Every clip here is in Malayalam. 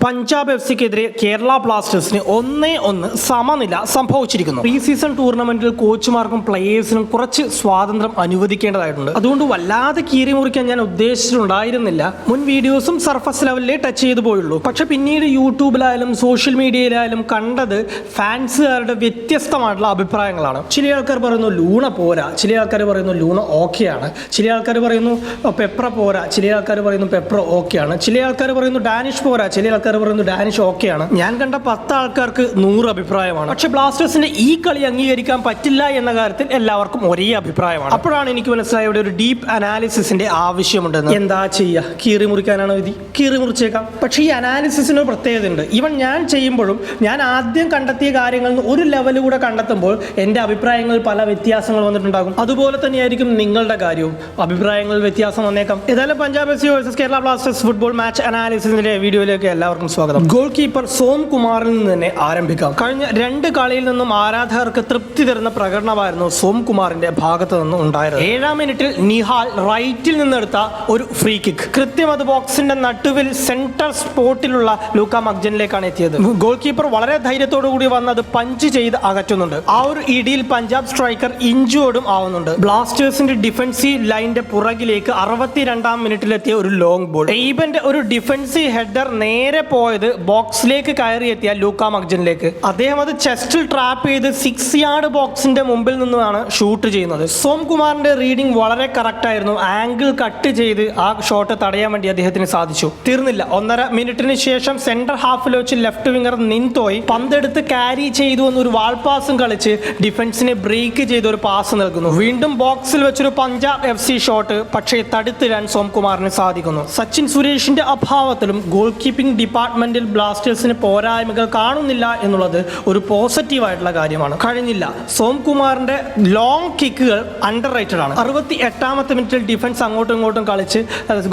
പഞ്ചാബ് എഫ് സിക്കെതിരെ കേരള ബ്ലാസ്റ്റേഴ്സിന് 1-1 സമനില സംഭവിച്ചിരിക്കുന്നു. പ്രീ സീസൺ ടൂർണമെന്റിൽ കോച്ചുമാർക്കും പ്ലേയേഴ്സിനും കുറച്ച് സ്വാതന്ത്ര്യം അനുവദിക്കേണ്ടതായിട്ടുണ്ട്. അതുകൊണ്ട് വല്ലാതെ കീറി മുറിക്കാൻ ഞാൻ ഉദ്ദേശിച്ചിട്ടുണ്ടായിരുന്നില്ല. മുൻ വീഡിയോസും സർഫസ് ലെവലിലേ ടച്ച് ചെയ്തു പോയുള്ളൂ. പക്ഷെ പിന്നീട് യൂട്യൂബിലായാലും സോഷ്യൽ മീഡിയയിലായാലും കണ്ടത് ഫാൻസുകാരുടെ വ്യത്യസ്തമായിട്ടുള്ള അഭിപ്രായങ്ങളാണ്. ചില ആൾക്കാർ പറയുന്നു ലൂണ പോരാ, ചില ആൾക്കാർ പറയുന്നു ലൂണ ഓക്കെയാണ്, ചില ആൾക്കാർ പറയുന്നു പെപ്ര പോരാ, ചില ആൾക്കാർ പറയുന്നു പെപ്ര ഓക്കെയാണ്, ചില ആൾക്കാർ പറയുന്നു ഡാനിഷ് പോരാ, ചില ആൾക്കാർ പറയുന്നു ഡാനിഷ് ഓക്കെയാണ്. ഞാൻ കണ്ട 10 ആൾക്കാർക്ക് 100 അഭിപ്രായമാണ്. പക്ഷെ ബ്ലാസ്റ്റേഴ്സിന്റെ ഈ കളി അംഗീകരിക്കാൻ പറ്റില്ല എന്ന കാര്യത്തിൽ എല്ലാവർക്കും ഒരേ അഭിപ്രായമാണ്. അപ്പോഴാണ് എനിക്ക് മനസ്സിലായ ഇവിടെ ഒരു ഡീപ്പ് അനാലിസിസിന്റെ ആവശ്യമുണ്ടെന്ന്. എന്താ ചെയ്യുക, കീറി മുറിക്കാനാണോ വിധി? കീറി മുറിച്ചേക്കാം. പക്ഷെ ഈ അനാലിസിസിന് ഒരു പ്രത്യേകത ഉണ്ട്. ഇവൻ ഞാൻ ചെയ്യുമ്പോഴും ഞാൻ ആദ്യം കണ്ടെത്തിയ കാര്യങ്ങളിൽ ഒരു ലെവൽ കൂടെ കണ്ടെത്തുമ്പോൾ എൻ്റെ അഭിപ്രായങ്ങളിൽ പല വ്യത്യാസങ്ങൾ വന്നിട്ടുണ്ടാകും. അതുപോലെ തന്നെയായിരിക്കും നിങ്ങളുടെ കാര്യവും. അഭിപ്രായങ്ങളിൽ വ്യത്യാസം വന്നേക്കാം. ഏതായാലും Punjab F C versus Kerala Blasters football match അനാലിസിസിന്റെ വീഡിയോയിലേക്ക് എല്ലാവർക്കും സ്വാഗതം. ഗോൾ കീപ്പർ സോം കുമാറിൽ നിന്ന് തന്നെ ആരംഭിക്കാം. കഴിഞ്ഞ 2 കളിയിൽ നിന്നും ആരാധകർക്ക് തൃപ്തി തരുന്ന പ്രകടനമായിരുന്നു സോം കുമാറിന്റെ ഭാഗത്ത് നിന്നും ഉണ്ടായത്. 7-ാം മിനിറ്റിൽ നിഹാൽ റൈറ്റിൽ നിന്നെടുത്ത ഒരു ഫ്രീ കിക്ക് കൃത്യം അത് ബോക്സിന്റെ നട്ടുവിൽ സെന്റർ സ്പോട്ടിലുള്ള ലൂക്ക മക്ജനിലേക്കാണ് എത്തിയത്. ഗോൾ കീപ്പർ വളരെ ധൈര്യത്തോടു കൂടി വന്ന് അത് പഞ്ച് ചെയ്ത് അകറ്റുന്നുണ്ട്. ആ ഒരു ഇടിയിൽ പഞ്ചാബ് സ്ട്രൈക്കർ ഇഞ്ചുവേർഡും ആവുന്നുണ്ട്. ബ്ലാസ്റ്റേഴ്സിന്റെ ഡിഫൻസീവ് ലൈനിന്റെ പുറകിലേക്ക് 62-ാം മിനിറ്റിലെത്തിയ ഒരു ലോങ് ബോൾ. എയ്ബന്റെ ഒരു ഡിഫൻസീവ് ഹെഡർ നേരെ പോയത് ബോക്സിലേക്ക് കയറിയെത്തിയ ലൂക്ക മക്ജനിലേക്ക്. അദ്ദേഹം അത് ചെസ്റ്റിൽ ട്രാപ്പ് ചെയ്ത് 6 യാർഡ് ബോക്സിന്റെ മുമ്പിൽ നിന്നാണ് ഷൂട്ട് ചെയ്യുന്നത്. സോം കുമാറിന്റെ റീഡിംഗ് വളരെ കറക്റ്റ് ആയിരുന്നു. ആംഗിൾ കട്ട് ചെയ്ത് ആ ഷോട്ട് തടയാൻ വേണ്ടി അദ്ദേഹത്തിന് സാധിച്ചു. തീർന്നില്ല, 1.5 മിനിറ്റിന് ശേഷം സെന്റർ ഹാഫിൽ വെച്ച് ലെഫ്റ്റ് വിംഗർ നിൻതോയ് പന്തെടുത്ത് ക്യാരി ചെയ്തു എന്നൊരു വാൾ പാസും കളിച്ച് ഡിഫൻസിനെ ബ്രേക്ക് ചെയ്ത് ഒരു പാസ് നൽകുന്നു. വീണ്ടും ബോക്സിൽ വെച്ചൊരു പഞ്ചാബ് എഫ് സി ഷോട്ട്, പക്ഷേ തടുത്തിടാൻ സോം കുമാറിന് സാധിക്കുന്നു. സച്ചിൻ സുരേഷിന്റെ അഭാവത്തിലും ഗോൾ കീപ്പിംഗ് ഡിപ്പാർട്ട്മെന്റിൽ ബ്ലാസ്റ്റേഴ്സിന് പോരായ്മകൾ കാണുന്നില്ല എന്നുള്ളത് ഒരു പോസിറ്റീവായിട്ടുള്ള കാര്യമാണ്. കഴിഞ്ഞില്ല, സോം കുമാറിന്റെ ലോങ് കിക്കുകൾ അണ്ടർ റേറ്റഡ് ആണ്. 68-ാമത്തെ മിനിറ്റിൽ ഡിഫൻസ് അങ്ങോട്ടും ഇങ്ങോട്ടും കളിച്ച്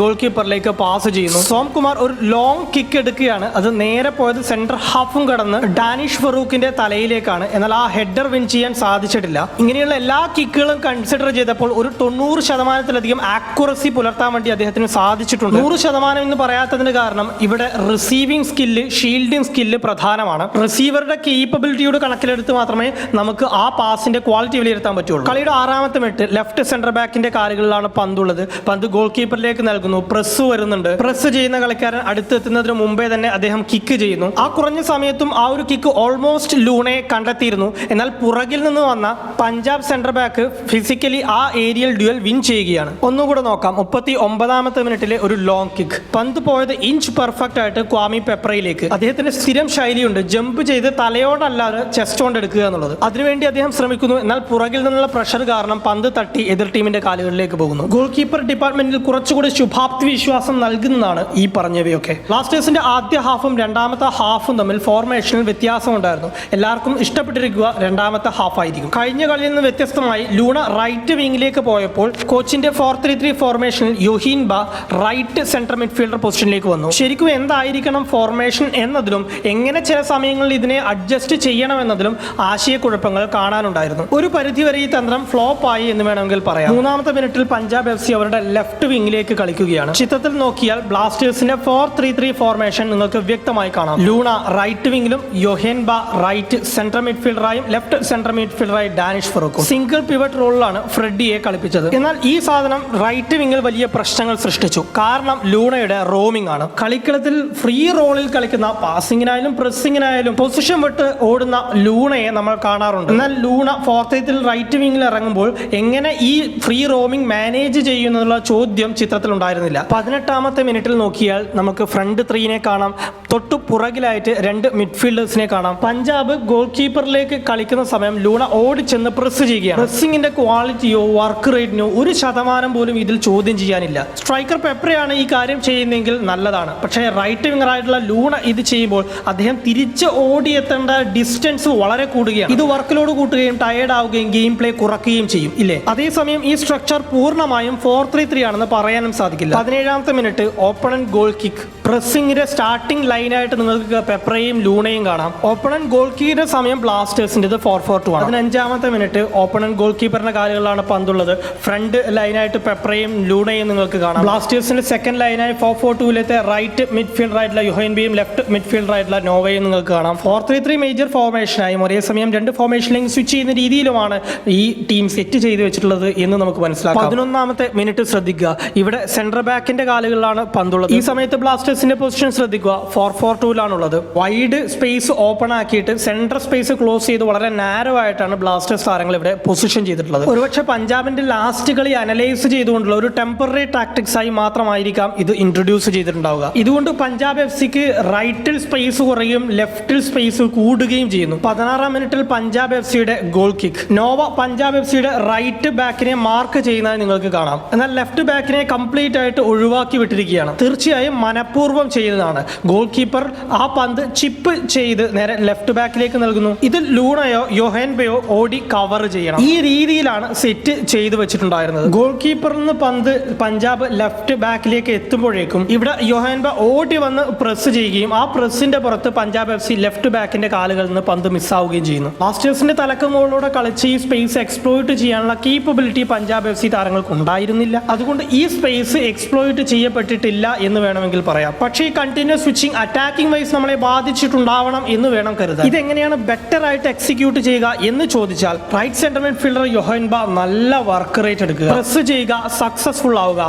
ഗോൾ കീപ്പറിലേക്ക് പാസ് ചെയ്യുന്നു. സോം കുമാർ ഒരു ലോങ് കിക്ക് എടുക്കുകയാണ്. അത് നേരെ പോയത് സെന്റർ ഹാഫും കടന്ന് ഡാനിഷ് ഫറൂഖിന്റെ തലയിലേക്കാണ്. എന്നാൽ ആ ഹെഡർ വിൻ ചെയ്യാൻ സാധിച്ചിട്ടില്ല. ഇങ്ങനെയുള്ള എല്ലാ കിക്കുകളും കൺസിഡർ ചെയ്തപ്പോൾ ഒരു 90% ആക്യുറസി പുലർത്താൻ വേണ്ടി അദ്ദേഹത്തിന് സാധിച്ചിട്ടുണ്ട്. 100% എന്ന് പറയാത്തതിന് കാരണം ഇവിടെ റിസീവിംഗ് സ്കില്ല്, ഷീൽഡിംഗ് സ്കില്ല് പ്രധാനമാണ്. റിസീവറുടെ കേപ്പബിലിറ്റിയോട് കണക്കിലെടുത്ത് മാത്രമേ നമുക്ക് ആ പാസിന്റെ ക്വാളിറ്റി വിലയിരുത്താൻ പറ്റുള്ളൂ. കളിയുടെ 6-ാമത്തെ മിനിറ്റ് ലെഫ്റ്റ് സെന്റർ ബാക്കിന്റെ കാലുകളിലാണ് പന്തുള്ളത്. പന്ത് ഗോൾ കീപ്പറിലേക്ക് നൽകുന്നു. പ്രസ് വരുന്നുണ്ട്. പ്രസ് ചെയ്യുന്ന കളിക്കാരൻ അടുത്തെത്തുന്നതിന് മുമ്പേ തന്നെ അദ്ദേഹം കിക്ക് ചെയ്യുന്നു. ആ കുറഞ്ഞ സമയത്തും ആ ഒരു കിക്ക് ഓൾമോസ്റ്റ് ലൂണയെ കണ്ടെത്തിയിരുന്നു. എന്നാൽ പുറകിൽ നിന്ന് വന്ന പഞ്ചാബ് സെന്റർ ബാക്ക് ഫിസിക്കലി ആ ഏരിയൽ ഡ്യുവൽ വിൻ ചെയ്യുകയാണ്. ഒന്നുകൂടെ നോക്കാം. 39-ാമത്തെ മിനിറ്റിലെ ഒരു ലോങ് കിക്ക്. പന്ത് പോയത് ഇഞ്ച് പെർഫെക്റ്റ് ആയിട്ട് ക്വാമി പെപ്രയിലേക്ക്. അദ്ദേഹത്തിന്റെ സ്ഥിരം ശൈലിയുണ്ട്, ജമ്പ് ചെയ്ത് തലയോടല്ലാതെ ചെസ്റ്റ് കൊണ്ട് എടുക്കുക എന്നുള്ളത്. അതിനുവേണ്ടി അദ്ദേഹം ശ്രമിക്കുന്നു. എന്നാൽ പുറകിൽ നിന്നുള്ള പ്രഷർ കാരണം പന്ത് തട്ടി എതിർ ടീമിന്റെ കാലുകളിലേക്ക് പോകുന്നു. ഗോൾ കീപ്പർ ഡിപ്പാർട്ട്മെന്റിൽ കുറച്ചുകൂടി ശുഭാപ്തി വിശ്വാസം നൽകുന്നതാണ് ഈ പറഞ്ഞവയൊക്കെ. ബ്ലാസ്റ്റേഴ്സിന്റെ ആദ്യ ഹാഫും 2-ാമത്തെ ഹാഫും തമ്മിൽ ഫോർമേഷനിൽ വ്യത്യാസം ഉണ്ടായിരുന്നു. എല്ലാവർക്കും ഇഷ്ടപ്പെട്ടിരിക്കുക 2-ാമത്തെ ഹാഫ് ആയിരിക്കും. കഴിഞ്ഞ കളിയിൽ നിന്ന് വ്യത്യസ്തമായി ലൂണ റൈറ്റ് വിങ്ങിലേക്ക് പോയപ്പോൾ കോച്ചിന്റെ 4-3-3 ഫോർമേഷനിൽ യൊഹീൻ ബാ റൈറ്റ് സെന്റർ മിഡ്ഫീൽഡർ പൊസിഷനിലേക്ക് വന്നു. ശരിക്കും എന്തായിരിക്കണം ഫോർമേഷൻ എന്നതിലും എങ്ങനെ ചില സമയങ്ങളിൽ ഇതിനെ അഡ്ജസ്റ്റ് ചെയ്യണമെന്നതിലും ആശയക്കുഴപ്പങ്ങൾ കാണാനുണ്ടായിരുന്നു. ഒരു പരിധിവരെ ഈ തന്ത്രം ഫ്ലോപ്പ് ആയി എന്ന് വേണമെങ്കിൽ പറയാം. 3-ാമത്തെ മിനിറ്റിൽ പഞ്ചാബ് എഫ് സി അവരുടെ ലെഫ്റ്റ് വിങ്ങിലേക്ക് കളിക്കുകയാണ്. ചിത്രത്തിൽ നോക്കിയാൽ ബ്ലാസ്റ്റേഴ്സിന്റെ 4-3-3 ഫോർമേഷൻ നിങ്ങൾക്ക് വ്യക്തമായി കാണാം. ലൂണ റൈറ്റ് വിങ്ങിലും യൊഹേൻ ബാ റൈറ്റ് സെന്റർ മിഡ്ഫീൽഡറായും ലെഫ്റ്റ് സെന്റർ മിഡ്ഫീൽഡറായി ഡാനിഷ് ഫറൂഖും. സിംഗിൾ പിവറ്റ് റോളിലാണ് ഫ്രെഡിയെ കളിപ്പിച്ചത്. എന്നാൽ ഈ സാധനം റൈറ്റ് വിങ്ങിൽ വലിയ പ്രശ്നങ്ങൾ സൃഷ്ടിച്ചു. കാരണം ലൂണയുടെ റോമിംഗ് ആണ്. കളിക്കളത്തിൽ ഫ്രീ റോളിൽ കളിക്കുന്ന പാസിങ്ങിനായാലും പ്രസ്സിങ്ങിനായാലും പൊസിഷൻ വിട്ട് ഓടുന്ന ലൂണയെ നമ്മൾ കാണാറുണ്ട്. എന്നാൽ ലൂണ 4-3-3 റൈറ്റ് വിങ്ങിൽ ഇറങ്ങുമ്പോൾ എങ്ങനെ ഈ ഫ്രീ റോമിംഗ് മാനേജ് ചെയ്യുന്നുള്ള ചോദ്യം ചിത്രത്തിൽ ഉണ്ടായിരുന്നില്ല. 18-ാമത്തെ മിനിറ്റിൽ നോക്കിയാൽ നമുക്ക് ഫ്രണ്ട് 3-നെ കാണാം. തൊട്ടു പുറകിലായിട്ട് 2 മിഡ്ഫീൽഡേഴ്സിനെ കാണാം. പഞ്ചാബ് ഗോൾ കീപ്പറിലേക്ക് കളിക്കുന്ന സമയം ലൂണ ഓടിച്ചെന്ന് പ്രസ് ചെയ്യുകയാണ്. പ്രസ്സിങ്ങിന്റെ ക്വാളിറ്റിയോ വർക്ക് റേറ്റിനോ 1% പോലും ഇതിൽ ചോദ്യം ചെയ്യാനില്ല. സ്ട്രൈക്കർ പെപ്രയാണ് ഈ കാര്യം ചെയ്യുന്നതെങ്കിൽ നല്ലതാണ്. പക്ഷേ റൈറ്റ് വിംഗർ ആയിട്ടുള്ള ലൂണ ഇത് ചെയ്യുമ്പോൾ അദ്ദേഹം തിരിച്ച് ഓടിയെത്തേണ്ട ഡിസ്റ്റൻസ് വളരെ കൂടുകയാണ്. ഇത് വർക്കിലോട് കൂട്ടുകയും ടയേർഡ് ആവുകയും ഗെയിം പ്ലേ കുറയ്ക്കുകയും ചെയ്യും, ഇല്ലേ? അതേസമയം ഈ സ്ട്രക്ചർ പൂർണ്ണമായും 4-3-3 ആണെന്ന് പറയാനും സാധിക്കില്ല. 17-ാമത്തെ മിനിറ്റ് ഓപ്പണന്റ് ഗോൾ കിക്ക്. പ്രസ്സിംഗിന്റെ സ്റ്റാർട്ടിംഗ് ലൈൻ ലൈനായിട്ട് നിങ്ങൾക്ക് പെപ്രയും ലൂണയും കാണാം. ഓപ്പണന്റ് ഗോൾ കീപ്പറുടെ സമയം ബ്ലാസ്റ്റേഴ്സിന്റെ 4-4-2 ആണ്. 15ാമത്തെ മിനിറ്റ് ഓപ്പണന്റ് ഗോൾ കീപ്പറിന്റെ കാലുകളിലാണ് പന്തുള്ളത്. ഫ്രണ്ട് ലൈനായിട്ട് പെപ്രയും ലൂണയും നിങ്ങൾക്ക് കാണാം. ബ്ലാസ്റ്റേഴ്സിന്റെ സെക്കൻഡ് ലൈനായി 4-4-2 റൈറ്റ് മിഡ്ഫീൽഡർ ആയിട്ടുള്ള യുഹൈൻബിയും ലെഫ്റ്റ് മിഡ്ഫീൽഡർ ആയിട്ടുള്ള നോവയും നിങ്ങൾക്ക് കാണാം. 4-3-3 മേജർ ഫോർമേഷനായും ഒരേ സമയം രണ്ട് ഫോർമേഷനിലേക്ക് സ്വിച്ച് ചെയ്യുന്ന രീതിയിലുമാണ് ഈ ടീം സെറ്റ് ചെയ്ത് വെച്ചിട്ടുള്ളത് എന്ന് നമുക്ക് മനസ്സിലാക്കാം. 11ാമത്തെ മിനിറ്റ് ശ്രദ്ധിക്കുക. ഇവിടെ സെൻട്രൽ ബാക്കിന്റെ കാലുകളിലാണ് പന്തുള്ളത്. ഈ സമയത്ത് ബ്ലാസ്റ്റേഴ്സിന്റെ പൊസിഷൻ ശ്രദ്ധിക്കുക. 4-4-2 വൈഡ് സ്പേസ് ഓപ്പൺ ആക്കിയിട്ട് സെൻട്രൽ സ്പേസ് ക്ലോസ് ചെയ്ത് വളരെ നാരോ ആയിട്ടാണ് ബ്ലാസ്റ്റേഴ്സ് താരങ്ങൾ ഇവിടെ പൊസിഷൻ ചെയ്തിട്ടുള്ളത്. ഒരുപക്ഷെ പഞ്ചാബിന്റെ ലാസ്റ്റ് കളി അനലൈസ് ചെയ്തുകൊണ്ടുള്ള ഒരു ടെമ്പററി ടാക്ടിക്സ് ആയി മാത്രമായിരിക്കാം ഇത് ഇൻട്രൊഡ്യൂസ് ചെയ്തിട്ടുണ്ടാവുക. ഇതുകൊണ്ട് പഞ്ചാബ് FC റൈറ്റിൽ സ്പേസ് കുറയും, ലെഫ്റ്റിൽ സ്പേസ് കൂടുകയും ചെയ്യുന്നു. 16ാം മിനിറ്റിൽ പഞ്ചാബ് FCയുടെ ഗോൾ കിക്ക്. നോവ പഞ്ചാബ് FCയുടെ റൈറ്റ് ബാക്കിനെ മാർക്ക് ചെയ്യുന്നത് നിങ്ങൾക്ക് കാണാം. എന്നാൽ ലെഫ്റ്റ് ബാക്കിനെ കംപ്ലീറ്റ് ആയിട്ട് ഒഴിവാക്കി വിട്ടിരിക്കുകയാണ്. തീർച്ചയായും മനഃപൂർവ്വം ചെയ്യുന്നതാണ്. ഗോൾ കീപ്പർ ആ പന്ത് ചിപ്പ് ചെയ്ത് നേരെ ലെഫ്റ്റ് ബാക്കിലേക്ക് നൽകുന്നു. ഇത് ലൂണയോ യോഹൻബയോ ഓടി കവർ ചെയ്യണം. ഈ രീതിയിലാണ് സെറ്റ് ചെയ്ത് വെച്ചിട്ടുണ്ടായിരുന്നത്. ഗോൾ കീപ്പറിൽ നിന്ന് പന്ത് പഞ്ചാബ് ലെഫ്റ്റ് ബാക്കിലേക്ക് എത്തുമ്പോഴേക്കും ഇവിടെ യോഹൻബ ഓടി വന്ന് പ്രസ് ചെയ്യുകയും ആ പ്രസിന്റെ പുറത്ത് പഞ്ചാബ് FC ലെഫ്റ്റ് ബാക്കിന്റെ കാലുകളിൽ നിന്ന് പന്ത് മിസ്സാവുകയും ചെയ്യുന്നു. ബ്ലാസ്റ്റേഴ്സിന്റെ തലക്ക് മുകളിലൂടെ കളിച്ച് ഈ സ്പേസ് എക്സ്പ്ലോയിറ്റ് ചെയ്യാനുള്ള കേപ്പബിലിറ്റി പഞ്ചാബ് FC താരങ്ങൾക്ക് ഉണ്ടായിരുന്നില്ല. അതുകൊണ്ട് ഈ സ്പേസ് എക്സ്പ്ലോയിറ്റ് ചെയ്യപ്പെട്ടിട്ടില്ല എന്ന് വേണമെങ്കിൽ പറയാം. പക്ഷേ ഈ കണ്ടിന്യൂസ് സ്വിച്ചിങ് അറ്റാക്കിംഗ് വൈസ് നമ്മളെ ബാധിച്ചിട്ടുണ്ടാവണം എന്ന് വേണം കരുതാൻ. ഇതെങ്ങനെയാണ് ബെറ്റർ ആയിട്ട് എക്സിക്യൂട്ട് ചെയ്യുക എന്ന് ചോദിച്ചാൽ റൈറ്റ് സെന്റർ മിഡ്ഫീൽഡർ യോഹൻബ നല്ല വർക്ക് റേറ്റ് എടുക്കുക, പ്രസ് ചെയ്യുക, സക്സസ്ഫുൾ ആവുക.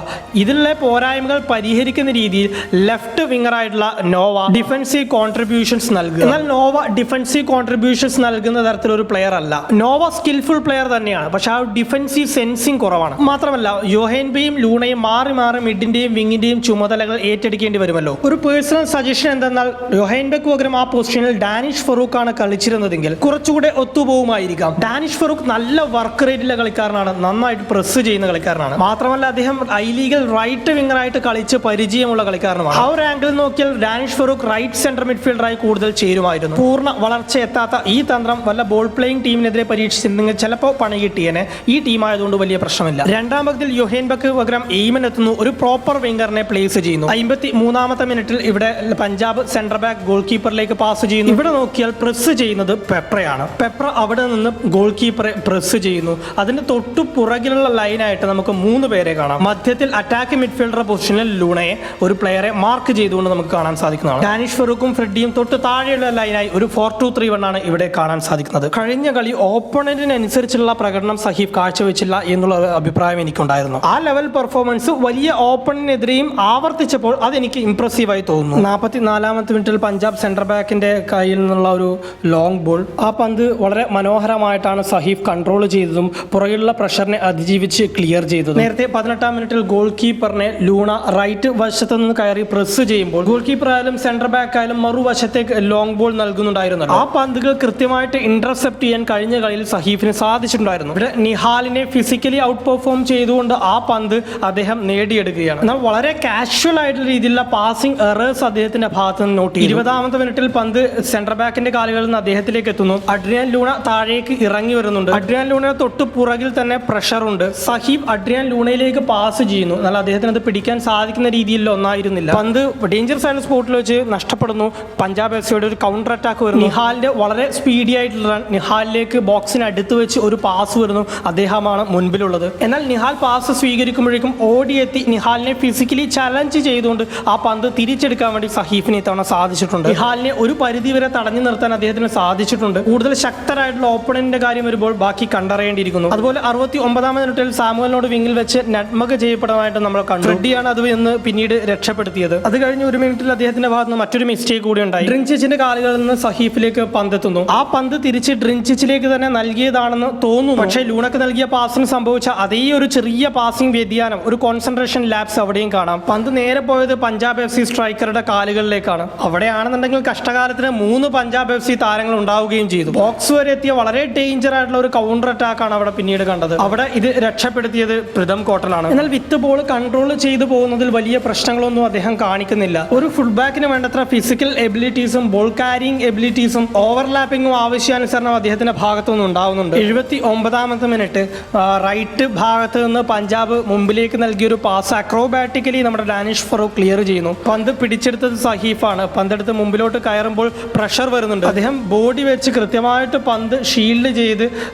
ഇതിലെ പോരായ്മകൾ പരിഹരിക്കുന്ന രീതിയിൽ ലെഫ്റ്റ് വിങ്ങർ ആയിട്ടുള്ള നോവ ഡിഫൻസീവ് കോൺട്രിബ്യൂഷൻസ് നൽകുക. എന്നാൽ നോവ ഡിഫൻസീവ് കോൺട്രിബ്യൂഷൻസ് നൽകുന്ന തരത്തിലൊരു പ്ലെയർ അല്ല. നോവ സ്കിൽഫുൾ പ്ലെയർ തന്നെയാണ്, പക്ഷെ ആ ഡിഫൻസീവ് സെൻസിങ് കുറവാണ്. മാത്രമല്ല യോഹൻബയും ലൂണയും മാറി മാറി മിഡിന്റെയും വിങ്ങിന്റെയും ചുമതലകൾ ഏറ്റെടുക്കേണ്ടി വരുമല്ലോ. ഒരു പേഴ്സണൽ സജഷൻ എന്തെന്നാൽ യോഹൻബയ്ക്ക് പകരം ആ പൊസിഷനിൽ ഡാനിഷ് ഫറൂഖ് ആണ് കളിച്ചിരുന്നതെങ്കിൽ കുറച്ചുകൂടെ ഒത്തുപോകുമായിരിക്കാം. ഡാനിഷ് ഫറൂഖ് നല്ല വർക്ക് റേറ്റിലെ കളിക്കാരനാണ്, നന്നായിട്ട് പ്രസ് ചെയ്യുന്ന കളിക്കാരനാണ്. മാത്രമല്ല അദ്ദേഹം ഐ ലീഗിൽ റൈറ്റ് വിങ്ങർ ആയിട്ട് കളിച്ച് പരിചയമുള്ള കളിക്കാരനുമാണ്. ആ ഒരു ആംഗിൾ നോക്കിയാൽ ഡാനിഷ് ഫറൂഖ് റൈറ്റ് സെന്റർ മിഡ്ഫീൽഡറായി കൂടുതൽ ചേരുമായിരുന്നു. പൂർണ്ണ വളർച്ച എത്താത്ത ഈ തന്ത്രം വല്ല ബോൾ പ്ലേയിങ് ടീമിനെതിരെ പരീക്ഷിച്ചിരുന്നെങ്കിൽ ചിലപ്പോൾ പണി കിട്ടിയേനെ. ഈ ടീം ആയതുകൊണ്ട് വലിയ പ്രശ്നമില്ല. രണ്ടാം പകുതിയിൽ യോഹൻബക്ക് പകരം എയ്മൻ എത്തുന്നു, ഒരു പ്രോപ്പർ വിംഗറിനെ പ്ലേസ് ചെയ്യുന്നു. 53ാമത്തെ മിനിറ്റിൽ ഇവിടെ പഞ്ചാബ് സെന്റർ ബാക്ക് ഗോൾ കീപ്പറിലേക്ക് പാസ് ചെയ്യുന്നു. ഇവിടെ നോക്കിയാൽ പ്രസ് ചെയ്യുന്നത് പെപ്രയാണ്. പെപ്ര അവിടെ നിന്ന് ഗോൾ കീപ്പറെ പ്രസ് ചെയ്യുന്നു. അതിന് തൊട്ടു പുറകിലുള്ള ലൈനായിട്ട് നമുക്ക് 3 പേരെ കാണാം. മധ്യത്തിൽ അറ്റാക്ക് മിഡ്ഫീൽഡർ പൊസിഷനിൽ ലൂണയെ ഒരു പ്ലെയറെ മാർക്ക് ചെയ്തുകൊണ്ട് നമുക്ക് കാണാൻ സാധിക്കുന്നതാണ്. ഡാനിഷ് ഫറൂഖും ഫ്രെഡിയും തൊട്ട് താഴെയുള്ള ലൈനായി ഒരു 4-2-3-1 ആണ് ഇവിടെ കാണാൻ സാധിക്കുന്നത്. കഴിഞ്ഞ കളി ഓപ്പണന്റിനനുസരിച്ചുള്ള പ്രകടനം സഹീഫ് കാഴ്ചവെച്ചില്ല എന്നുള്ള അഭിപ്രായം എനിക്കുണ്ടായിരുന്നു. ആ ലെവൽ പെർഫോമൻസ് വലിയ ഓപ്പണിനെതിരെയും ആവർത്തിച്ചപ്പോൾ അതെനിക്ക് ഇംപ്രസീവായി തോന്നുന്നു. 44ാമത്തെ മിനിറ്റിൽ പഞ്ചാബ് സെന്റർ ബാക്കിന്റെ കയ്യിൽ നിന്നുള്ള ഒരു ലോങ് ബോൾ, ആ പന്ത് വളരെ മനോഹരമായിട്ടാണ് സഹീഫ് കൺട്രോൾ ചെയ്തതും പുറകിലുള്ള പ്രഷറിനെ അതിജീവിച്ച് ക്ലിയർ ചെയ്തതും. നേരത്തെ 18ാം മിനിറ്റിൽ ഗോൾ കീപ്പറിനെ ലൂണ റൈറ്റ് വശത്ത് നിന്ന് കയറി പ്രസ് ചെയ്യുമ്പോൾ ഗോൾ കീപ്പർ ആയാലും സെന്റർ ബാക്ക് ആയാലും മറുവശത്തേക്ക് ലോങ് ബോൾ നൽകുന്നുണ്ടായിരുന്നു. ആ പന്തുകൾ കൃത്യമായിട്ട് ഇന്റർസെപ്റ്റ് ചെയ്യാൻ കഴിഞ്ഞ കളിയിൽ സഹീഫിന് സാധിച്ചിട്ടുണ്ടായിരുന്നു. ഇവിടെ നിഹാലിനെ ഫിസിക്കലി ഔട്ട് പെർഫോം ചെയ്തുകൊണ്ട് ആ പന്ത് അദ്ദേഹം നേടിയെടുക്കുകയാണ്. എന്നാൽ വളരെ കാഷ്വൽ ആയിട്ടുള്ള രീതിയിലുള്ള പാസിംഗ് എറേഴ്സ് അദ്ദേഹത്തിന്റെ ഭാഗത്ത് നിന്ന് നോട്ട് ചെയ്തു. 20ാമത്തെ മിനിറ്റിൽ പന്ത് സെന്റർ ബാക്കിന്റെ കാലുകളിൽ നിന്ന് അദ്ദേഹത്തിലേക്ക് എത്തുന്നു. അഡ്രിയാൻ ലൂണ താഴേക്ക് ഇറങ്ങി വരുന്നുണ്ട്. അഡ്രിയാൻ ലൂണയുടെ തൊട്ട് പുറകിൽ തന്നെ പ്രഷർ ഉണ്ട്. സഹീഫ് അഡ്രിയാൻ ലൂണയിലേക്ക് പാസ് ചെയ്യുന്നു. എന്നാൽ അദ്ദേഹത്തിന് അത് പിടിക്കാൻ സാധിക്കുന്ന രീതിയിൽ ഒന്നായിരുന്നില്ല. പന്ത് ഡേഞ്ചറസ് ആയിട്ടുള്ള സ്പോട്ടിൽ വെച്ച് നഷ്ടപ്പെടുന്നു. പഞ്ചാബ് FCയുടെ ഒരു കൗണ്ടർ അറ്റാക്ക് വരുന്നു. നിഹാലിന്റെ വളരെ സ്പീഡി ആയിട്ടുള്ള റൺ, നിഹാലിലേക്ക് ബോക്സിന് അടുത്ത് വെച്ച് ഒരു പാസ് വരുന്നു. അദ്ദേഹമാണ് മുൻപിലുള്ളത്. എന്നാൽ നിഹാൽ പാസ് സ്വീകരിക്കുമ്പോഴേക്കും ഓടിയെത്തി നിഹാലിനെ ഫിസിക്കലി ചലഞ്ച് ചെയ്തുകൊണ്ട് ആ പന്ത് തിരിച്ചെടുക്കാൻ വേണ്ടി സഹീഫിന് ഇത്തവണ സാധിച്ചിട്ടുണ്ട്. നിഹാലിനെ ഒരു പരിധി വരെ തടഞ്ഞു നിർത്താൻ അദ്ദേഹത്തിന് സാധിച്ചിട്ടുണ്ട്. കൂടുതൽ ശക്തരായിട്ടുള്ള ഓപ്പണന്റിന്റെ കാര്യം വരുമ്പോൾ ബാക്കി കണ്ടറിയേണ്ടിയിരിക്കുന്നു. അതുപോലെ 69ാം മിനിറ്റിൽ സാമുവലിനോട് വിങ്ങിൽ വെച്ച് നട്മഗ് ചെയ്യപ്പെടുന്നതായിട്ട് നമ്മൾ കണ്ടു. റെഡ്ഡിയാണ് അത് എന്ന് പിന്നീട് രക്ഷപ്പെടുത്തിയത്. അത് കഴിഞ്ഞ് 1 മിനിറ്റിൽ അദ്ദേഹത്തിന്റെ ഭാഗത്ത് നിന്ന് മറ്റൊരു മിസ്റ്റേക്ക് കൂടി ഉണ്ടായി. ഡ്രിഞ്ചിച്ചിന്റെ കാലുകളിൽ നിന്ന് സഹീഫിലേക്ക് പന്തെത്തുന്നു. ആ പന്ത് തിരിച്ച് ഡ്രിഞ്ചിച്ചിലേക്ക് തന്നെ നൽകിയതാണെന്ന് തോന്നുന്നു. പക്ഷേ ലൂണക്ക് നൽകിയ പാസിന് സംഭവിച്ച അതേ ഒരു ചെറിയ പാസിംഗ് വ്യതിയാനം, ഒരു കോൺസെൻട്രേഷൻ ലാപ്സ് അവിടെയും കാണാം. പന്ത് നേരെ പോയത് പഞ്ചാബ് FC സ്ട്രൈക്കറുടെ കാലുകളിലേക്കാണ്. അവിടെയാണെന്നുണ്ടെങ്കിൽ കഷ്ടകാലത്തിന് 3 പഞ്ചാബ് FC താരങ്ങൾ ഉണ്ടാവുകയും ചെയ്തു. ബോക്സ് വരെ എത്തിയ വളരെ ഡേഞ്ചർ ആയിട്ടുള്ള ഒരു കൗണ്ടർ അറ്റാക്ക് ആണ് അവിടെ പിന്നീട് കണ്ടത്. അവിടെ ഇത് രക്ഷപ്പെടുത്തിയത് പ്രിതം കോട്ടലാണ്. എന്നാൽ വിത്ത് ബോൾ കൺട്രോൾ ചെയ്തു പോകുന്നതിൽ വലിയ പ്രശ്നങ്ങളൊന്നും അദ്ദേഹം കാണിക്കുന്നില്ല. ഒരു ഫുൾ ബാക്കിന് വേണ്ടത്ര ഫിസിക്കൽ എബിലിറ്റീസും ബോൾ കാരിങ് എബിലിറ്റീസും ഓവർലാപ്പിംഗും ആവശ്യാനുസരണം അദ്ദേഹത്തിന്റെ ഭാഗത്തുനിന്ന് ഉണ്ടാവുന്നുണ്ട്. 79ാമത്തെ മിനിറ്റ് റൈറ്റ് ഭാഗത്ത് നിന്ന് പഞ്ചാബ് മുമ്പിലേക്ക് നൽകിയൊരു പാസ് അക്രോബാറ്റിക്കലി നമ്മുടെ ഡാനിഷ് ഫറൂഖ് ക്ലിയർ ചെയ്യുന്നു. പന്ത് പിടിച്ചെടുത്തത് സഹീഫ് സഹീഫാണ്. പന്തെടുത്ത് മുമ്പിലോട്ട് കയറുമ്പോൾ പ്രഷർ വരുന്നുണ്ട്. അദ്ദേഹം ബോഡി വെച്ച് കൃത്യമായിട്ട് പന്ത് ഷീൽഡ് ചെയ്ത്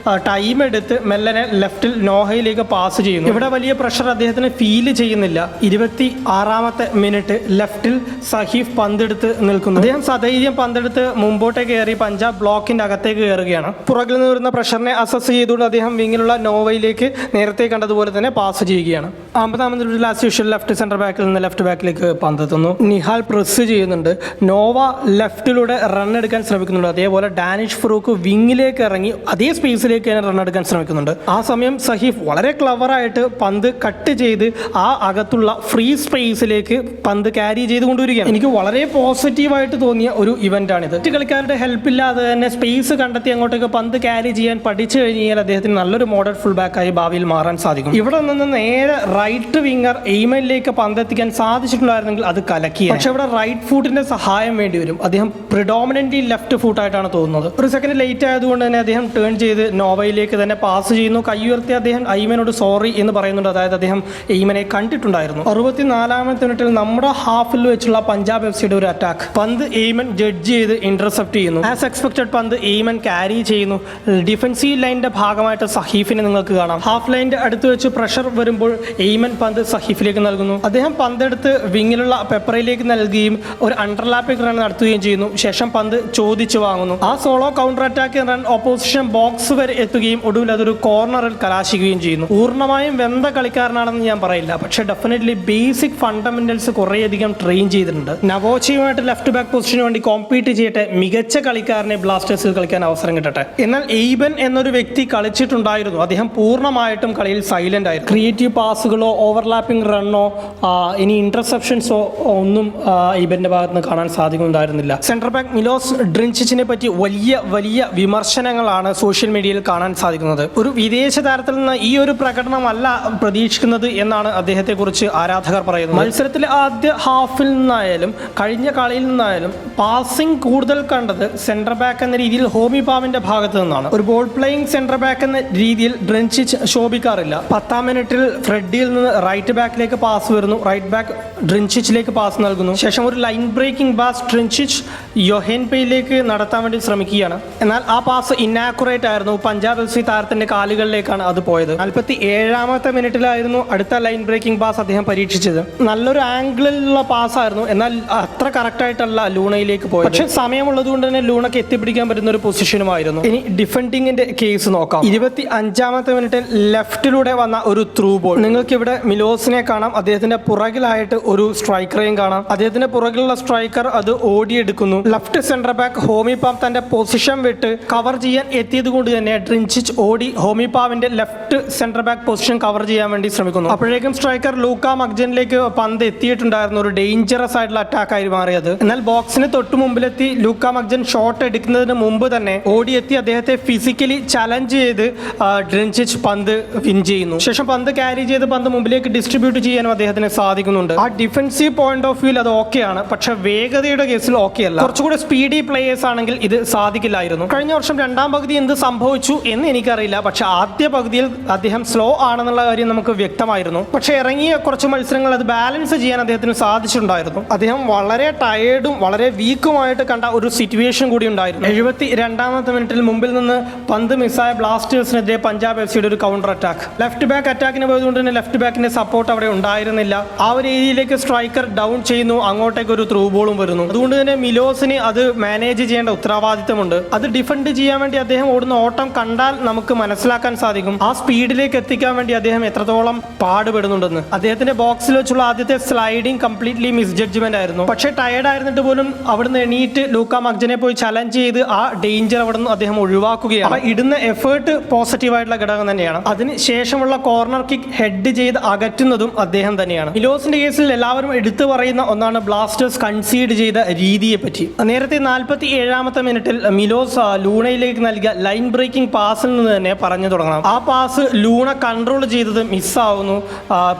ടൈം എടുത്ത് മെല്ലനെ ലെഫ്റ്റിൽ നോഹയിലേക്ക് പാസ് ചെയ്യുന്നു. ഇവിടെ വലിയ പ്രഷർ അദ്ദേഹത്തിന് ഫീൽ ചെയ്യുന്നില്ല. 26ാമത്തെ മിനിറ്റ് ലെഫ്റ്റിൽ സഹീഫ് പന്തെടുത്ത് നിൽക്കുന്നു. അദ്ദേഹം സധൈര്യം പന്തെടുത്ത് മുമ്പോട്ടേക്ക് കയറി പഞ്ചാബ് ബ്ലോക്കിന്റെ അകത്തേക്ക് കയറുകയാണ്. പുറകിൽ നിന്ന് വരുന്ന പ്രഷറിനെ അസസ് ചെയ്തുകൊണ്ട് അദ്ദേഹം വിങ്ങിലുള്ള നോവയിലേക്ക് നേരത്തെ കണ്ടതുപോലെ തന്നെ പാസ് ചെയ്യുകയാണ്. 50ാമത് മിനിറ്റിൽ ആസ് യൂഷ്വൽ ലെഫ്റ്റ് സെന്റർ ബാക്കിൽ നിന്ന് ലെഫ്റ്റ് ബാക്കിലേക്ക് പന്തെത്തുന്നു. നിഹാൽ പ്രസ് ചെയ്യുന്നുണ്ട്. നോവ ലെഫ്റ്റിലൂടെ റൺ എടുക്കാൻ ശ്രമിക്കുന്നുണ്ട്. അതേപോലെ ഡാനിഷ് ഫറൂഖ് വിങ്ങിലേക്ക് ഇറങ്ങി അതേ സ്പേസിലേക്ക് തന്നെ റൺ എടുക്കാൻ ശ്രമിക്കുന്നുണ്ട്. ആ സമയം സഹീഫ് വളരെ ക്ലവറായിട്ട് പന്ത് കട്ട് ചെയ്ത് ആ അകത്തുള്ള ഫ്രീ സ്പേസിലേക്ക് പന്ത് ക്യാരി ചെയ്ത് കൊണ്ടുവരികയാണ്. എനിക്ക് വളരെ പോസിറ്റീവായിട്ട് തോന്നിയ ഒരു ഇവന്റാണിത്. മറ്റ് കളിക്കാരുടെ ഹെൽപ്പ് ഇല്ലാതെ തന്നെ സ്പേസ് കണ്ടെത്തി അങ്ങോട്ടേക്ക് പന്ത് ക്യാരി ചെയ്യാൻ പഠിച്ചു കഴിഞ്ഞാൽ അദ്ദേഹത്തിന് നല്ലൊരു മോഡൽ ഫുൾ ബാക്കായി ഭാവിയിൽ മാറാൻ സാധിക്കും. ഇവിടെ നിന്ന് നേരെ റൈറ്റ് വിങ്ങർ എയ്മനിലേക്ക് പന്തെത്തിക്കാൻ സാധിച്ചിട്ടുണ്ടായിരുന്നെങ്കിൽ അത് കലക്കി. പക്ഷെ ഇവിടെ റൈറ്റ് ഫൂട്ടിന്റെ സഹായം വേണ്ടി വരും. അദ്ദേഹം പ്രിഡോമിനന്റ്ലി ലെഫ്റ്റ് ഫൂട്ടായിട്ടാണ് തോന്നുന്നത്. ഒരു സെക്കൻഡ് ലേറ്റ് ആയതുകൊണ്ട് തന്നെ അദ്ദേഹം ടേൺ ചെയ്ത് നോവയിലേക്ക് തന്നെ പാസ് ചെയ്യുന്നു. കൈ ഉയർത്തി അദ്ദേഹം എയ്മനോട് സോറി എന്ന് പറയുന്നുണ്ട്. അതായത് അദ്ദേഹം എയ്മനെ കണ്ടിട്ടുണ്ടായിരുന്നു. 64ാമത്തെ മിനിറ്റിൽ നമ്മുടെ ഹാഫിൽ വെച്ചുള്ള പഞ്ചാബ് എഫ്സിയുടെ ഒരു അറ്റാക്ക് പന്ത് എയ്മൻ ജഡ്ജ് ചെയ്ത് ഇന്റർസെപ്റ്റ് ചെയ്യുന്നു. ആസ് എക്സ്പെക്ടഡ് പന്ത് എയ്മൻ ക്യാരി ചെയ്യുന്നു. ഡിഫൻസീവ് ലൈനിന്റെ ഭാഗമായിട്ട് സഹീഫിനെ നിങ്ങൾക്ക് കാണാം. ഹാഫ് ലൈനിന്റെ അടുത്ത് വെച്ച് പ്രഷർ വരുമ്പോൾ എയ്മൻ പന്ത് സഹീഫിലേക്ക് നൽകുന്നു. അദ്ദേഹം പന്തെടുത്ത് വിങ്ങിലുള്ള പെപ്പറയിലേക്ക് നൽകുകയും ഒരു അണ്ടർലാപ്പിംഗ് റൺ നടത്തുകയും ചെയ്യുന്നു. ശേഷം പന്ത് ചോദിച്ചു വാങ്ങുന്നു. ആ solo counter attacking run opposition box വരെ എത്തുകയും ഒടുവിൽ അതൊരു കോർണറിൽ കലാശിക്കുകയും ചെയ്യുന്നു. പൂർണ്ണമായും വെന്ത കളിക്കാരനാണെന്ന് ഞാൻ പറയില്ല, പക്ഷേ ഡെഫിനറ്റ്ലി ബേസിക് ഫണ്ടമെന്റൽസ് കുറേയധികം ട്രെയിൻ ചെയ്തിട്ടുണ്ട്. നവോച്ചയുമായിട്ട് ലെഫ്റ്റ് ബാക്ക് പൊസിഷന് വേണ്ടി കോമ്പീറ്റ് ചെയ്യട്ടെ, മികച്ച കളിക്കാരനെ ബ്ലാസ്റ്റേഴ്സിൽ കളിക്കാൻ അവസരം കിട്ടട്ടെ. എന്നാൽ എയ്ബൻ എന്നൊരു വ്യക്തി കളിച്ചിട്ടുണ്ടായിരുന്നു. അദ്ദേഹം പൂർണ്ണമായിട്ടും കളിയിൽ സൈലന്റ് ആയിരുന്നു. ക്രിയേറ്റീവ് പാസുകളോ ഓവർലാപ്പിംഗ് റണ്ണോ ഇനി ഇന്റർസെപ്ഷൻസോ ഒന്നും എയ്ബന്റെ ഭാഗത്ത് നിന്ന് കാണാൻ സാധിക്കുന്നുണ്ടായിരുന്നില്ല. സെൻട്രൽ ബാക്ക് മിലോസ് ഡ്രിൻചിച്ചിനെ പറ്റി വലിയ വിമർശനങ്ങളാണ് സോഷ്യൽ മീഡിയയിൽ കാണാൻ സാധിക്കുന്നത്. ഒരു വിദേശ താരത്തിൽ നിന്ന് ഈ ഒരു പ്രകടനമല്ല പ്രതീക്ഷിക്കുന്നത് എന്നാണ് അദ്ദേഹത്തെ കുറിച്ച് ആരാധകർ പറയുന്നത്. മത്സരത്തിലെ ആദ്യ ഹാഫിൽ നിന്നായാലും കഴിഞ്ഞ കളിയിൽ നിന്നായാലും പാസിംഗ് കൂടുതൽ കണ്ടത് സെൻട്രൽ ബാക്ക് എന്ന രീതിയിൽ ഹോമി പാവിന്റെ ഭാഗത്ത് നിന്നാണ്. ഒരു ബോൾ പ്ലേയിങ് സെൻട്രൽ ബാക്ക് എന്ന രീതിയിൽ ഡ്രിൻചിച്ച് ശോഭിക്കാറില്ല. 10ാം മിനിറ്റിൽ ഫ്രെഡിയിൽ നിന്ന് റൈറ്റ് ബാക്കിലേക്ക് പാസ് വരുന്നു. റൈറ്റ് ബാക്ക് ഡ്രിൻചിച്ചിലേക്ക് പാസ് നൽകുന്നു. ശേഷം ഒരു ലൈൻ ബ്രേക്കിംഗ് പാസ് ഡ്രിൻചിച്ച് യൊഹെൻപെയിലേക്ക് നടത്താൻ വേണ്ടി ശ്രമിക്കുകയാണ്. എന്നാൽ ആ പാസ് ഇന്നാക്കുറേറ്റ് ആയിരുന്നു. പഞ്ചാബ് എഫ് സി താരത്തിന്റെ കാലുകളിലേക്കാണ് അത് പോയത്. 47ാമത്തെ മിനിറ്റിലായിരുന്നു അടുത്ത ലൈൻ ബ്രേക്കിംഗ് പാസ് അദ്ദേഹം പരീക്ഷിച്ചത്. നല്ലൊരു ആംഗിളിലുള്ള പാസ് ആയിരുന്നു, എന്നാൽ അത്ര കറക്റ്റ് ആയിട്ടല്ല ലൂണയിലേക്ക് പോയത്. പക്ഷെ സമയമുള്ളത് കൊണ്ട് തന്നെ ലൂണക്ക് എത്തിപ്പിടിക്കാൻ പറ്റുന്ന ഒരു പൊസിഷനുമായിരുന്നു. ഇനി ഡിഫൻഡിങ്ങിന്റെ കേസ് നോക്കാം. 25ാമത്തെ മിനിറ്റിൽ ലെഫ്റ്റിലൂടെ വന്ന ഒരു ത്രൂ ബോൾ. നിങ്ങൾക്ക് ഇവിടെ മിലോസിനെ കാണാം. അദ്ദേഹത്തിന്റെ പുറകിലായിട്ട് ഒരു സ്ട്രൈക്കറേയും കാണാം. അദ്ദേഹത്തിന്റെ പുറകിലുള്ള സ്ട്രൈക്കർ അത് ഓടിയെടുക്കുന്നു. ലെഫ്റ്റ് സെന്റർ ബാക്ക് ഹോമിപാം തന്റെ പൊസിഷൻ വിട്ട് കവർ ചെയ്യാൻ എത്തിയത് കൊണ്ട് തന്നെ ഡ്രിൻചിച്ച് ഓടി ഹോമിപാവിന്റെ left center back position cover ചെയ്യാൻ വേണ്ടി ശ്രമിക്കുന്നു. അപ്പോഴേക്കും സ്ട്രൈക്കർ ലൂക്ക മക്ജനിലേക്ക് പന്ത് എത്തിയിട്ടുണ്ടായിരുന്നു. ഒരു ഡേഞ്ചറസ് ആയിട്ടുള്ള അറ്റാക്ക് ആയി മാറിയത്. എന്നാൽ ബോക്സിന് തൊട്ട് മുമ്പിലെത്തി ലൂക്ക മക്ജൻ ഷോട്ട് എടുക്കുന്നതിന് മുമ്പ് തന്നെ ഓടിയെത്തി അദ്ദേഹത്തെ ഫിസിക്കലി ചലഞ്ച് ചെയ്ത് ഡ്രിൻചിച്ച് പന്ത് വിൻ ചെയ്യുന്നു. ശേഷം പന്ത് ക്യാരി ചെയ്ത് പന്ത് മുമ്പിലേക്ക് ഡിസ്ട്രിബ്യൂട്ട് ചെയ്യാനും അദ്ദേഹത്തിന് സാധിക്കുന്നുണ്ട്. ആ ഡിഫൻസീവ് പോയിന്റ് ഓഫ് വ്യൂവിൽ അത് ഓക്കെയാണ്, പക്ഷെ വേഗതയുടെ കേസിൽ ഓക്കെ അല്ല. കുറച്ചുകൂടി സ്പീഡി പ്ലേയേഴ്സ് ആണെങ്കിൽ ഇത് സാധിക്കില്ലായിരുന്നു. കഴിഞ്ഞ വർഷം രണ്ടാം പകുതി എന്ത് സംഭവിച്ചു എന്ന് എനിക്കറിയില്ല, പക്ഷെ ആദ്യ പകുതിയിൽ അദ്ദേഹം സ്ലോ ആണെന്നുള്ള കാര്യം നമുക്ക് വ്യക്തമായിരുന്നു. പക്ഷെ ഇറങ്ങിയ കുറച്ച് മത്സരങ്ങൾ അത് ബാലൻസ് ചെയ്യാൻ അദ്ദേഹത്തിന് സാധിച്ചിട്ടുണ്ടായിരുന്നു. അദ്ദേഹം വളരെ ടയേർഡും വളരെ വീക്കുമായിട്ട് കണ്ട ഒരു സിറ്റുവേഷൻ കൂടി ഉണ്ടായിരുന്നു. 72ാമത്തെ മിനിറ്റിൽ മുമ്പിൽ നിന്ന് പന്ത് മിസ്സായ ബ്ലാസ്റ്റേഴ്സിനെതിരെ പഞ്ചാബ് എഫ് സിയുടെ ഒരു കൗണ്ടർ അറ്റാക്ക്. ലെഫ്റ്റ് ബാക്ക് അറ്റാക്കിന് പോയതുകൊണ്ട് തന്നെ ലെഫ്റ്റ് ബാക്കിന്റെ സപ്പോർട്ട് അവിടെ ഉണ്ടായിരുന്നില്ല. ആ ഒരു ഏരിയയിലേക്ക് സ്ട്രൈക്കർ ഡൗൺ ചെയ്യുന്നു. അങ്ങോട്ടേക്ക് ഒരു ത്രൂ ബോളും വരുന്നു. അതുകൊണ്ട് തന്നെ മിലോസിന് അത് മാനേജ് ചെയ്യേണ്ട ഉത്തരവാദിത്തമുണ്ട്. അത് ഡിഫെൻഡ് ചെയ്യാൻ വേണ്ടി അദ്ദേഹം ഓടുന്ന ഓട്ടം കണ്ടാൽ നമുക്ക് മനസ്സിലാക്കാൻ സാധിക്കും ആ സ്പീഡിലേക്ക് എത്തിക്കാൻ വേണ്ടി അദ്ദേഹം എത്രത്തോളം പാടുപെടുന്നുണ്ടെന്ന്. അദ്ദേഹത്തിന്റെ ബോക്സിൽ വെച്ചുള്ള ആദ്യത്തെ സ്ലൈഡിങ് കംപ്ലീറ്റ്ലി മിസ് ജഡ്ജ്മെന്റ് ആയിരുന്നു. പക്ഷേ ടയർഡ് ആയിരുന്നിട്ട് പോലും അവിടുന്ന് എണീറ്റ് ലൂക്ക മക്ജനെ പോയി ചലഞ്ച് ചെയ്ത് ആ ഡേഞ്ചർ അവിടെ നിന്ന് അദ്ദേഹം ഒഴിവാക്കുകയാണ്. ഇടുന്ന എഫേർട്ട് പോസിറ്റീവായിട്ടുള്ള ഘടകം തന്നെയാണ്. അതിന് ശേഷമുള്ള കോർണർ കിക്ക് ഹെഡ് ചെയ്ത് അകറ്റുന്നതും അദ്ദേഹം തന്നെയാണ്. മിലോസിന്റെ കേസിൽ എല്ലാവരും എടുത്തു പറയുന്ന ഒന്നാണ് ബ്ലാസ്റ്റേഴ്സ് കൺസീഡ് ചെയ്ത രീതിയെ പറ്റി. നേരത്തെ 47ാമത്തെ മിനിറ്റിൽ മിലോസ് ലൂണയിലേക്ക് നൽകിയ ലൈൻ ബ്രേക്കിംഗ് പാസിൽ നിന്ന് തന്നെ പറഞ്ഞു തുടങ്ങണം. ആ പാസ് ലൂണ കൺട്രോൾ ചെയ്തത് മിസ്സാവുന്നു.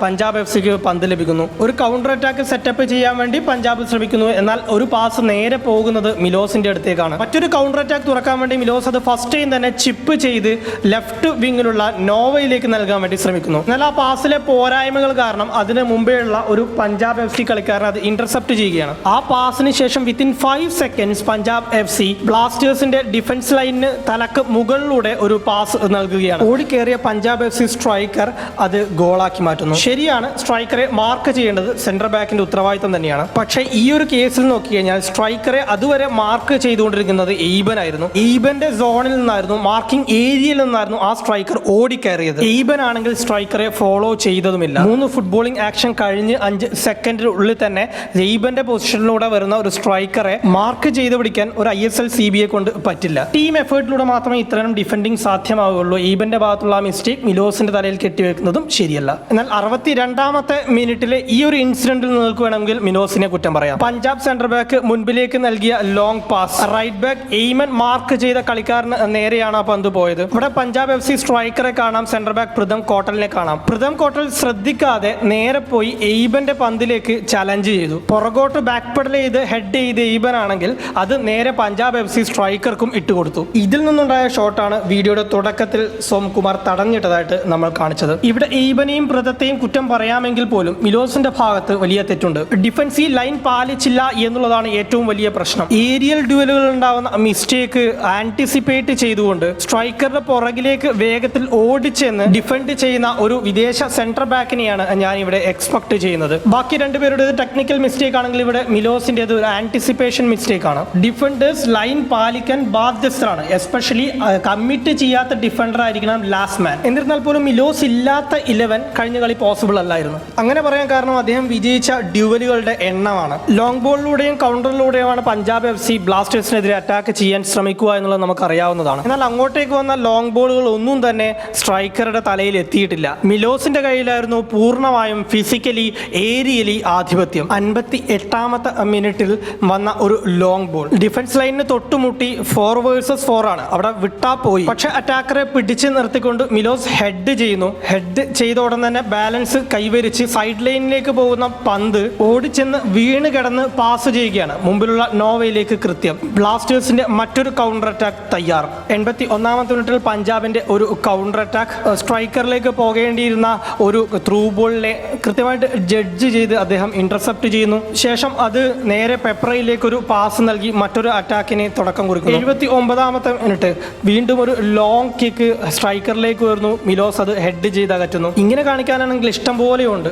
പഞ്ചാബ് എഫ് സിക്ക് പന്ത് ലഭിക്കുന്നു. ഒരു കൗണ്ടർ അറ്റാക്ക് സെറ്റപ്പ് ചെയ്യാൻ വേണ്ടി പഞ്ചാബ് ശ്രമിക്കുന്നു. എന്നാൽ ഒരു പാസ് നേരെ പോകുന്നത് മിലോസിന്റെ അടുത്തേക്കാണ്. മറ്റൊരു കൗണ്ടർ അറ്റാക്ക് തുറക്കാൻ വേണ്ടി മിലോസ് അത് ഫസ്റ്റ് ടൈം തന്നെ ചിപ്പ് ചെയ്ത് ലെഫ്റ്റ് വിങ്ങിലുള്ള നോവയിലേക്ക് നൽകാൻ വേണ്ടി ശ്രമിക്കുന്നു. എന്നാൽ ആ പാസിലെ പോരായ്മകൾ കാരണം അതിന് മുമ്പേ ഉള്ള ഒരു പഞ്ചാബ് എഫ് സി കളിക്കാരൻ അത് ഇന്റർസെപ്റ്റ് ചെയ്യുകയും ചെയ്യുകയാണ്. ആ പാസിന് ശേഷം വിത്തിൻ 5 സെക്കൻഡ്സ് പഞ്ചാബ് FC ബ്ലാസ്റ്റേഴ്സിന്റെ ഡിഫൻസ് ലൈനിന് തലക്ക് മുകളിലൂടെ ഒരു പാസ് നൽകുകയാണ്. ഓടിക്കേറിയ പഞ്ചാബ് FC സ്ട്രൈക്കർ അത് ഗോളാക്കി മാറ്റുന്നു. ശരിയാണ്, സ്ട്രൈക്കറെ മാർക്ക് ചെയ്യേണ്ടത് സെൻട്രൽ ബാക്കിന്റെ ഉത്തരവാദിത്തം തന്നെയാണ്. പക്ഷേ ഈ ഒരു കേസിൽ നോക്കിക്കഴിഞ്ഞാൽ സ്ട്രൈക്കറെ അതുവരെ മാർക്ക് ചെയ്തുകൊണ്ടിരിക്കുന്നത് എയ്ബൻ ആയിരുന്നു. എയ്ബന്റെ സോണിൽ നിന്നായിരുന്നു, മാർക്കിംഗ് ഏരിയയിൽ നിന്നായിരുന്നു ആ സ്ട്രൈക്കർ ഓടിക്കയറിയത്. എയ്ബൻ ആണെങ്കിൽ സ്ട്രൈക്കറെ ഫോളോ ചെയ്തതുമില്ല. 3 ഫുട്ബോളിംഗ് ആക്ഷൻ കഴിഞ്ഞ് 5 സെക്കൻഡിനുള്ളിൽ തന്നെ എയ്ബന്റെ പൊസിഷനിലൂടെ വരുന്ന ഒരു സ്ട്രൈക്കറെ മാർക്ക് ചെയ്ത് പിടിക്കാൻ ഒരു ISL CBയെ കൊണ്ട് പറ്റില്ല. ടീം എഫേർട്ടിലൂടെ മാത്രമേ ഇത്തരം ഡിഫൻഡിങ് സാധ്യമാവുകയുള്ളൂ. എയ്ബന്റെ ഭാഗത്തുള്ള മിസ്റ്റേക്ക് മിലോസിന്റെ തലയിൽ കെട്ടിവെക്കുന്നതും ശരിയല്ല. എന്നാൽ 62ാമത്തെ മിനിറ്റിലെ ഈ ഒരു ഇൻസിഡന്റിൽ നിങ്ങൾക്ക് വേണമെങ്കിൽ മിലോസിനെ കുറ്റം പറയാം. പഞ്ചാബ് സെന്റർ ബാക്ക് മുൻപിലേക്ക് നൽകിയ long pass right back Aimen mark ചെയ്ത കളിക്കാരന് നേരെയാണ് ആ പന്ത് പോയത്. ഇവിടെ പഞ്ചാബ് FC സ്ട്രൈക്കറെ കാണാം, സെന്റർ ബാക്ക് പ്രിതം കോട്ടലിനെ കാണാം. പ്രിതം കോട്ടൽ ശ്രദ്ധിക്കാതെ നേരെ പോയി എയ്ബന്റെ പന്തിലേക്ക് ചലഞ്ച് ചെയ്തു. പുറകോട്ട് ബാക്ക് പെഡൽ ചെയ്ത് ഹെഡ് ചെയ്ത് എയ്ബൻ ആണെങ്കിൽ അത് നേരെ പഞ്ചാബ് FC സ്ട്രൈക്കർക്കും ഇട്ടുകൊടുത്തു. ഇതിൽ നിന്നുണ്ടായ ഷോട്ടാണ് വീഡിയോയുടെ തുടക്കത്തിൽ സോംകുമാർ തടഞ്ഞിട്ടതായിട്ട് നമ്മൾ കാണിച്ചത്. ഇവിടെ എയ്ബനെയും പ്രിതത്തെയും കുറ്റം പറയാമെങ്കിൽ പോലും മിലോസിന്റെ ഭാഗത്ത് വലിയ തെറ്റുണ്ട്. ഡിഫൻസീവ് ലൈൻ പാലിച്ചില്ല എന്നുള്ളതാണ് ഏറ്റവും വലിയ പ്രശ്നം. ഏരിയൽ ഡ്യുവലുകൾ ഉണ്ടാവുന്ന മിസ്റ്റേക്ക് ആന്റിസിപ്പേറ്റ് ചെയ്തുകൊണ്ട് സ്ട്രൈക്കറുടെ പുറകിലേക്ക് വേഗത്തിൽ ഓടിച്ചെന്ന് ഡിഫെൻഡ് ചെയ്യുന്ന ഒരു വിദേശ സെൻട്രൽ ബാക്കിനെയാണ് ഞാൻ ഇവിടെ എക്സ്പെക്ട് ചെയ്യുന്നത്. ബാക്കി രണ്ടുപേരുടേത് ടെക്നിക്കൽ മിസ്റ്റേക്ക് ആണെങ്കിൽ ഇവിടെ മിലോസിന്റേത് ഒരു ആന്റിസിപ്പേഷൻ മിസ്റ്റേക്ക് ആണ്. ഡിഫൻഡേഴ്സ് ലൈൻ പാലിക്കാൻ ബാധ്യസ്ഥരാണ്. എസ്പെഷ്യലി കമ്മിറ്റ് ചെയ്യാത്ത ഡിഫൻഡർ ആയിരിക്കണം ലാസ്റ്റ് മാൻ. എന്നിരുന്നാൽ പോലും മിലോസ് ഇല്ലാത്ത 11 കഴിഞ്ഞ കളി പോസിബിൾ അല്ലായിരുന്നു. അങ്ങനെ പറയാൻ കാരണം അദ്ദേഹം വിജയിച്ച ഡ്യുവലുകളുടെ എണ്ണമാണ്. ലോങ് ബോളിലൂടെയും കൗണ്ടറിലൂടെയുമാണ് പഞ്ചാബ് FC ബ്ലാസ്റ്റേഴ്സിനെതിരെ അറ്റാക്ക് ചെയ്യാൻ ശ്രമിക്കുക എന്നുള്ളത് നമുക്ക് അറിയാവുന്നതാണ്. എന്നാൽ അങ്ങോട്ടേക്ക് വന്ന ലോങ് ബോളുകൾ ഒന്നും തന്നെ സ്ട്രൈക്കറുടെ തലയിൽ എത്തിയിട്ടില്ല. മിലോസിന്റെ കയ്യിലായിരുന്നു പൂർണ്ണമായും ഫിസിക്കലി ഏരിയലി ആധിപത്യം. 58ാമത്തെ മിനിറ്റിൽ വന്ന ഒരു ലോങ് ബോൾ ഡിഫൻസ് ലൈനിന് തൊട്ടുമുട്ടി 4 vs 4 ആണ്. അവിടെ വിട്ടാ പോയി. പക്ഷെ അറ്റാക്കറെ പിടിച്ച് നിർത്തിക്കൊണ്ട് മിലോസ് ഹെഡ് ചെയ്യുന്നു. ഹെഡ് ചെയ്ത ഉടൻ തന്നെ ബാലൻസ് കൈവരിച്ച് സൈഡ് ലൈനിലേക്ക് പോകുന്ന പന്ത് ഓടിച്ചെന്ന് വീണ് കിടന്ന് പാസ് ചെയ്യുകയാണ് മുമ്പിലുള്ള നോവയിലേക്ക് കൃത്യം. ബ്ലാസ്റ്റേഴ്സിന്റെ മറ്റൊരു കൗണ്ടർ അറ്റാക്ക് തയ്യാർ. 81ാമത്തെ മിനിറ്റിൽ പഞ്ചാബിന്റെ ഒരു കൗണ്ടർ അറ്റാക്ക് സ്ട്രൈക്കറിലേക്ക് പോകേണ്ടിയിരുന്ന ഒരു ത്രൂ ബോളിനെ കൃത്യമായിട്ട് ജഡ്ജ് ചെയ്ത് അദ്ദേഹം ഇന്റർസെപ്റ്റ് ചെയ്യുന്നു. ശേഷം അത് നേരെ പെപ്രയിലേക്ക് ഒരു പാസ് നൽകി മറ്റൊരു അറ്റാക്കിനെ തുടക്കം കുറിക്കുന്നു. 79ാമത്തെ മിനിറ്റ് വീണ്ടും ഒരു ലോങ് കിക്ക് സ്ട്രൈക്കറിലേക്ക് വരുന്നു. മിലോസ് അത് ഹെഡ് ചെയ്ത് അകറ്റുന്നു. ഇങ്ങനെ കാണിക്കാനാണെങ്കിൽ ഇഷ്ടം പോലെയുണ്ട്.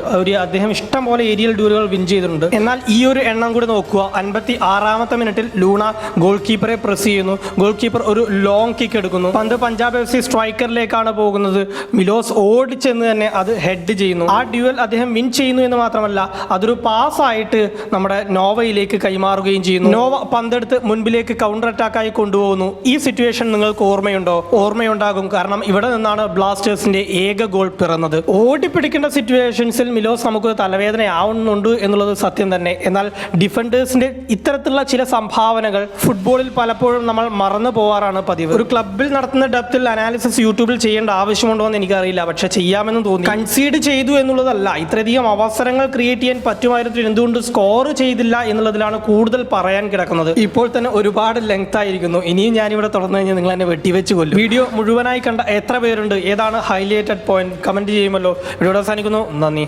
അദ്ദേഹം ഇഷ്ടം പോലെ ഏരിയൽ ഡ്യൂലുകൾ വിൻ ചെയ്തിട്ടുണ്ട്. എന്നാൽ ഈ ഒരു എണ്ണം കൂടി നോക്കുക. 56ാമത്തെ മിനിറ്റിൽ ലൂണ ഗോൾ കീപ്പറെ പ്രസ് ചെയ്യുന്നു. ഗോൾ കീപ്പർ ഒരു ലോങ് കിക്ക് എടുക്കുന്നു. പന്ത് പഞ്ചാബ് FC സ്ട്രൈക്കറിലേക്കാണ് പോകുന്നത്. മിലോസ് ഓടിച്ചെന്ന് തന്നെ അത് ഹെഡ് ചെയ്യുന്നു. ആ ഡ്യുവൽ അദ്ദേഹം വിൻ ചെയ്യുന്നു എന്ന് മാത്രമല്ല അതൊരു പാസ്സായിട്ട് നമ്മുടെ നോവയിലേക്ക് കൈമാറുകയും ചെയ്യുന്നു. നോവ പന്തെടുത്ത് മുൻപിലേക്ക് കൗണ്ടർ അറ്റാക്കായി കൊണ്ടുപോകുന്നു. ഈ സിറ്റുവേഷൻ നിങ്ങൾക്ക് ഓർമ്മയുണ്ടോ? ഓർമ്മയുണ്ടാകും. കാരണം ഇവിടെ നിന്നാണ് ബ്ലാസ്റ്റേഴ്സിന്റെ ഏക ഗോൾ പിറന്നത്. ഓടിപ്പിടിക്കേണ്ട സിറ്റുവേഷൻസിൽ മിലോസ് നമുക്ക് തലവേദനയാവുന്നുണ്ട് എന്നുള്ളത് സത്യം തന്നെ. എന്നാൽ ഡിഫൻഡേഴ്സിന്റെ ഇത്തരത്തിലുള്ള ചില സംഭാവനകൾ ഫുട്ബോളിൽ പലപ്പോഴും നമ്മൾ മറന്നു പോവാറാണ് പതിവ്. ഒരു ക്ലബിൽ നടത്തുന്ന ഡെപ്തിൽ അനാലിസിസ് യൂട്യൂബിൽ ചെയ്യേണ്ട ആവശ്യമുണ്ടോ എന്ന് എനിക്കറിയില്ല. പക്ഷെ ചെയ്യാമെന്ന് തോന്നി. കൺസീഡ് ചെയ്തു എന്നുള്ളതല്ല, ഇത്രയധികം അവസരങ്ങൾ ക്രിയേറ്റ് ചെയ്യാൻ പറ്റുമായിരുന്നു, എന്തുകൊണ്ട് സ്കോർ ചെയ്തില്ല എന്നുള്ളതിലാണ് കൂടുതൽ പറയാൻ കിടക്കുന്നത്. ഇപ്പോൾ തന്നെ ഒരുപാട് ലെങ്ത് ആയിരിക്കുന്നു. ഇനിയും ഞാനിവിടെ തുടർന്നു കഴിഞ്ഞാൽ നിങ്ങൾ എന്നെ വെട്ടിവെച്ച് കൊല്ലും. വീഡിയോ മുഴുവനായി കണ്ട എത്ര പേരുണ്ട്, ഏതാണ് ഹൈലൈറ്റഡ് പോയിന്റ്, കമന്റ് ചെയ്യുമല്ലോ. വീഡിയോ അവസാനിക്കുന്നു. നന്ദി.